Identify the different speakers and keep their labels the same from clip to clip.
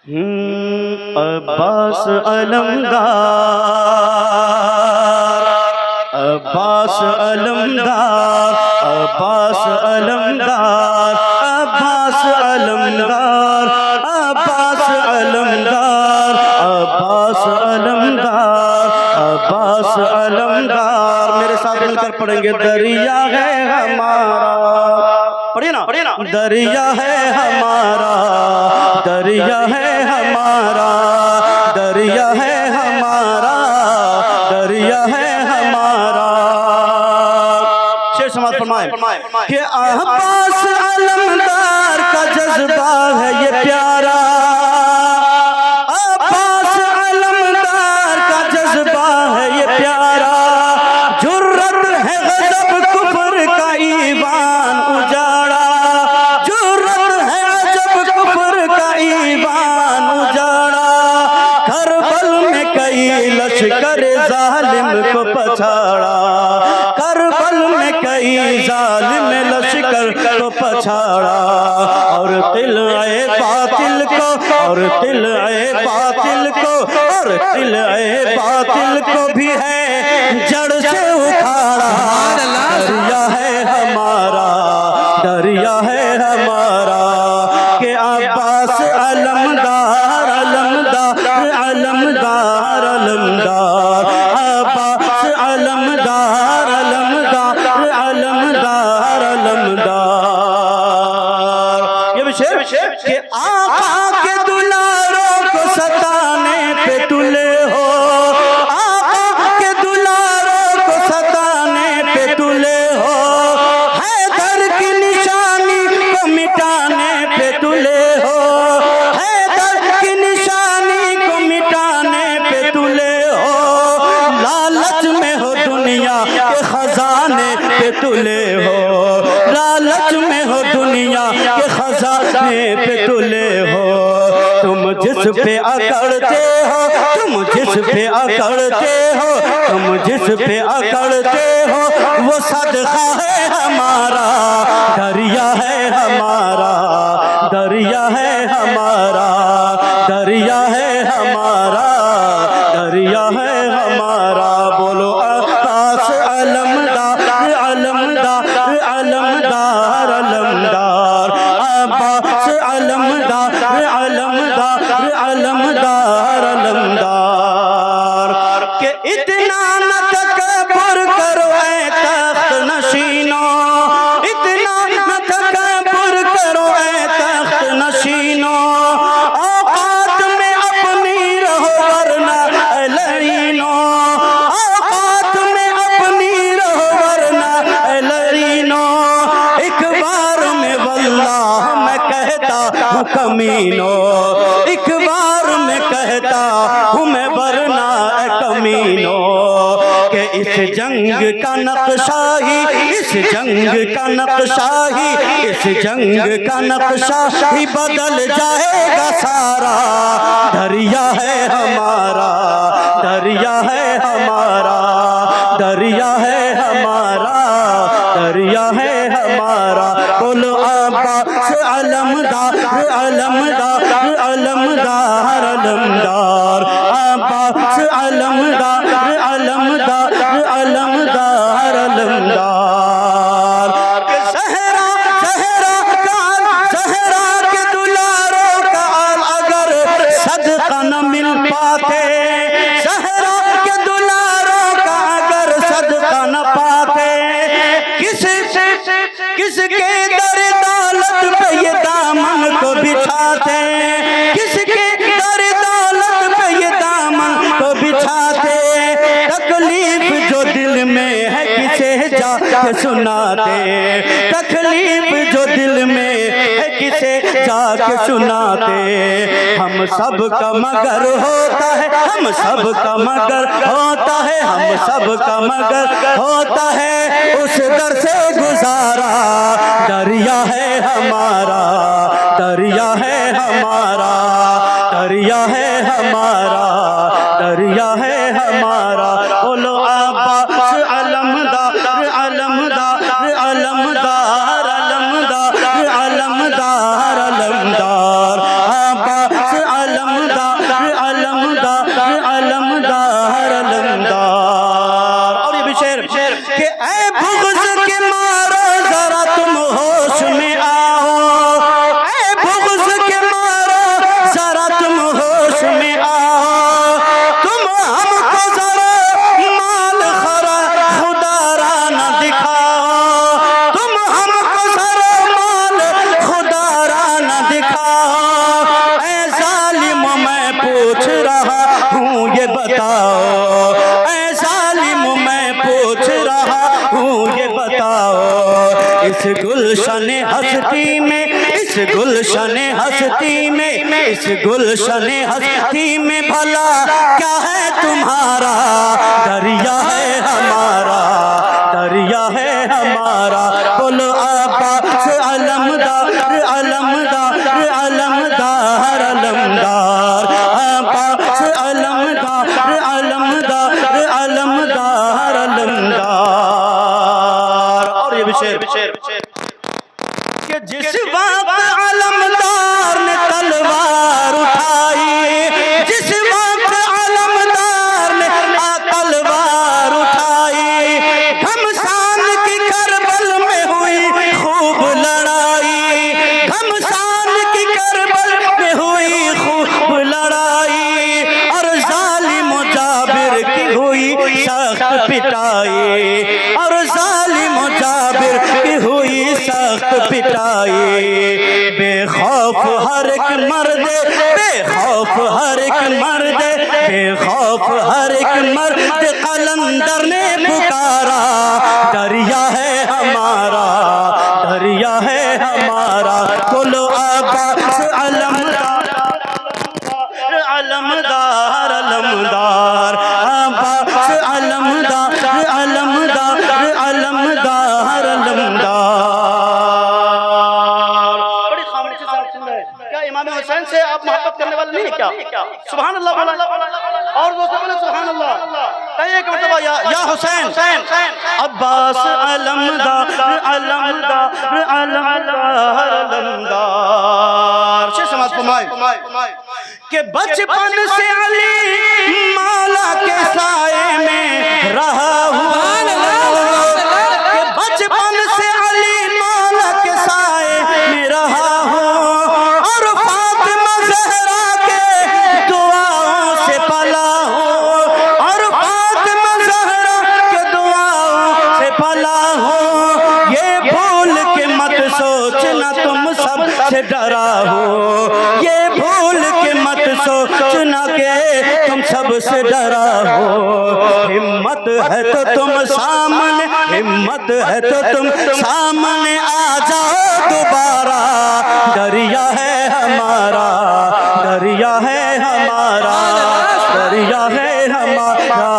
Speaker 1: عباس علمدار، عباس علمدار، عباس علمدار، عباس علمدار، عباس علمدار، عباس علمدار، عباس علمدار۔ میرے ساتھ مل کر پڑھیں گے، دریا ہے ہمارا، پڑھیے نا، دریا ہے ہمارا، دریا ہے ہمارا، دریا ہے ہمارا، دریا ہے ہمارا۔ شیر سماعت فرمائیں کہ عباس علمدار کا جذبہ ہے یہ پیارا، عباس علمدار کا جذبہ ہے یہ پیارا، جرت ہے غضب کفر کا ایوان اجاڑا، جرت ہے عجب کفر کا ایوان اجاڑا، کربل میں کئی لشکر ظالم کو پچھاڑا، کربل میں کئی ظالم لشکر کو پچھاڑا، اور قلعہ باطل کو، اور قلعہ باطل کو، اور قلعہ باطل کو بھی ہے جڑ سے اکھاڑا۔ دریا ہے ہمارا، دریا ہے ہمارا، کہ عباس علمدار، علمدار، علمدار، علمدار، عباس علمدار، علمدار، علمدار، علمدار۔ یہ بھی شعر کہ آقا کے دلاروں کو ستانے پہ تلے ہو، آقا کے دلاروں کو ستانے پہ تلے ہو، حیدر کی نشانی کو مٹانے پہ تلے ہو، حیدر کی نشانی کو مٹانے پہ تلے ہو، لالچ میں ہو دنیا کے خزانے پہ تلے ہو، لالچ میں ہو دنیا کے خزانے پہ تلے ہو، تم جس پہ اکڑتے ہو، تم جس پہ اکڑتے ہو، تم جس پہ اکڑتے ہو، وہ صدقہ ہے ہمارا، دریا ہے ہمارا، دریا ہے ہمارا، دریا ہے ہمارا، دریا ہے ہمارا۔ بولو عباس علمدار، علمدار، علمدار، علمدار، عباس علمدار، علمدار، علمدار، علمدار۔ کہ اتنا نہ تکبر کرو اے تخت نشینوں، اتنا نہ تکبر کرو اے تخت نشینوں، اوقات میں اپنی رہو ورنہ اے لعینوں، اوقات میں اپنی رہو ورنہ اے لعینوں، ایک بار میں واللہ میں کہتا ہوں کمینوں، ایک بار میں کہتا ہوں میں ورنہ اے کمینوں، کہ اس جنگ کا نقشہ ہی، اس جنگ کا نقشہ ہی، اس جنگ کا نقشہ ہی بدل جائے گا سارا، دریا ہے ہمارا، دریا ہے ہمارا، دریا ہے ہمارا، دریا ہے ہمارا۔ بولو عباس علمدار، علمدار، علمدار، علمدار، عباس علمدار، علمدار، علمدار، علمدار۔ کہ زہرا، زہرا کا، زہرا کے دلاروں کا اگر صدقہ نہ مل پاتے، زہرا کے دلاروں کا اگر صدقہ نہ پاتے، کس کے در دولت پہ یہ دامن کو بچھاتے، کس کے در دولت پہ یہ دامن کو بچھاتے، تکلیف جو دل میں ہے کسے جا کے سناتے، تکلیف جو دل میں ہے کسے جا کے سناتے، ہم سب کا مگر ہوتا ہے، ہم سب کا مگر ہوتا ہے، ہم سب کا مگر ہوتا ہے اس در سے گزارا، دریا ہے ہمارا، دریا ہے ہمارا، دریا ہے ہمارا، دریا ہے ہمارا۔ بولو عباس علمدار، علمدار، علمدار، علمدار، علمدار، علمدار، عباس علمدار۔ گلشن ہستی میں، اس گلشن ہستی میں، اس گلشن ہستی میں بھلا کیا ہے تمہارا؟ دریا ہے ہمارا، دریا ہے ہمارا، بولو عباس علمدار، علمدار، علمدار، علمدار، عباس علمدار، علمدار، علمدار، علمدار۔ اور یہ بھی شعر کہ جس وقت علمدار نے تلوار اٹھائی، جس وقت علمدار نے تلوار اٹھائی، گھمسان کی کربل میں ہوئی خوب لڑائی، گھمسان کی کربل میں ہوئی خوب لڑائی، اور ظالم و جابر کی ہوئی سخت پٹائی، اور ظالم و جابر کی ہوئی سخت پٹائی، بے خوف ہر ایک مرد، بے خوف ہر ایک مرد، بے خوف ہر ایک مرد قلندر نے پکارا، دریا ہے ہمارا، دریا ہے ہمارا، بولو عباس علمدار، علمدار، علمدار، عباس علمدار، علمدار، علمدار، علمدار۔ بڑی خاموشی سے آپ سن رہے ہیں، کیا امام حسین سے آپ محبت کرنے والے نہیں کیا؟ سبحان اللہ بولا، اور دوستوں بولے سبحان اللہ، کہیے ایک مرتبہ یا حسین، عباس علمدار، علمدار، علمدار، علمدار۔ شیخ سماعت فرمائے کہ بچپن سے علی مولا کے سائے میں رہا ہوا، کہ بچپن سے علی مولا کے سائے میں رہا ہوں، اور فاطمہ زہرا کے دعاؤں سے پلا ہوں، اور فاطمہ زہرا کے دعاؤں سے پلا ہوں، یہ بھول کے مت سوچنا تم سب سے ڈرا ہو، یہ بھول کے مت سوچنا کہ تم سب سے ڈرا ہو، ہمت ہے تو تم سامنے، ہمت ہے تو تم سامنے آ جاؤ دوبارہ، دریا ہے ہمارا، دریا ہے ہمارا، دریا ہے ہمارا،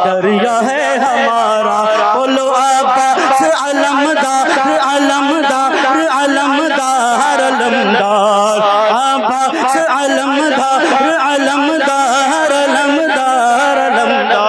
Speaker 1: دریا ہے ہمارا، بولو عباس علمدار، علمدار، علمدار، علمدار، عباس علمدار، علمدار، علمدار، علمدار۔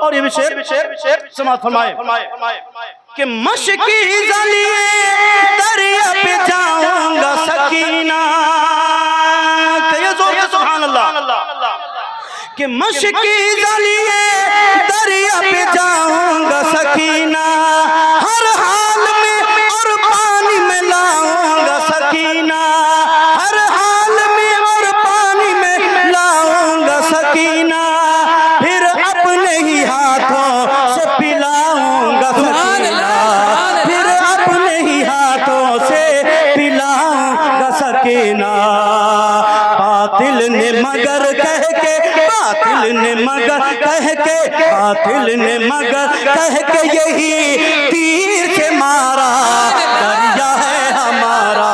Speaker 1: اور یہ بھی شعر سماعت فرمائے کہ مشکی ذلیے دریا پہ جاؤں گا سکینہ، کہیے زور سے سبحان اللہ، کہ مشکی ذلیے دریا پہ جاؤں گا سکینہ، ہر حال میں اور پانی میں لاؤں گا سکینہ، ہر حال میں اور پانی میں لاؤں گا سکینہ، پھر اپنے ہی ہاتھوں سے پلاؤں گا سکینہ، پھر اپنے ہی ہاتھوں سے پلاؤں گا سکینہ، باطل نے مگر کہہ کے، باطل نے مگر کہہ کے، باطل نے مگر کہہ کے یہی تیر سے مارا، دریا ہے ہمارا،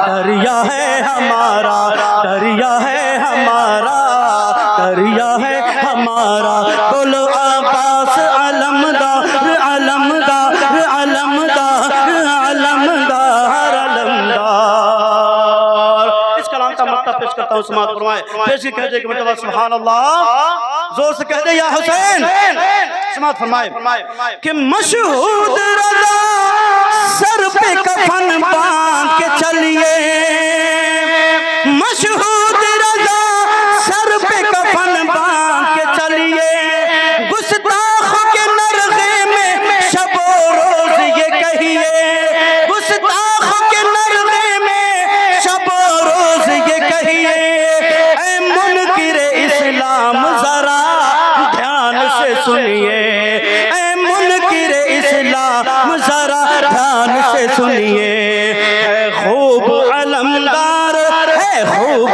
Speaker 1: دریا ہے ہمارا، دریا ہے ہمارا، دریا ہے ہمارا، بولو عباس علمدار، علمدار، علمدار، علمدار، علمدار۔ اس کلام کا مطلب پیش کرتا ہوں، سماعت فرمائے، پیش کی کہہ دے کہ مرتبہ سبحان اللہ، زور سے کہہ دے یا حسین، سماعت فرمائے کہ مشہود رضا سر پہ کفن باندھ کے چلیے، مشہود رضا سر پہ کفن باندھ کے چلیے، گستاخوں کے نرغے میں شب و روز یہ کہیے، گستاخوں کے نرغے میں شب و روز یہ کہیے، اے منکر اسلام ذرا دھیان سے سنیے، اے منکر اسلام ذرا دھیان سے سنیے، ہے خوب علمدار، ہے خوب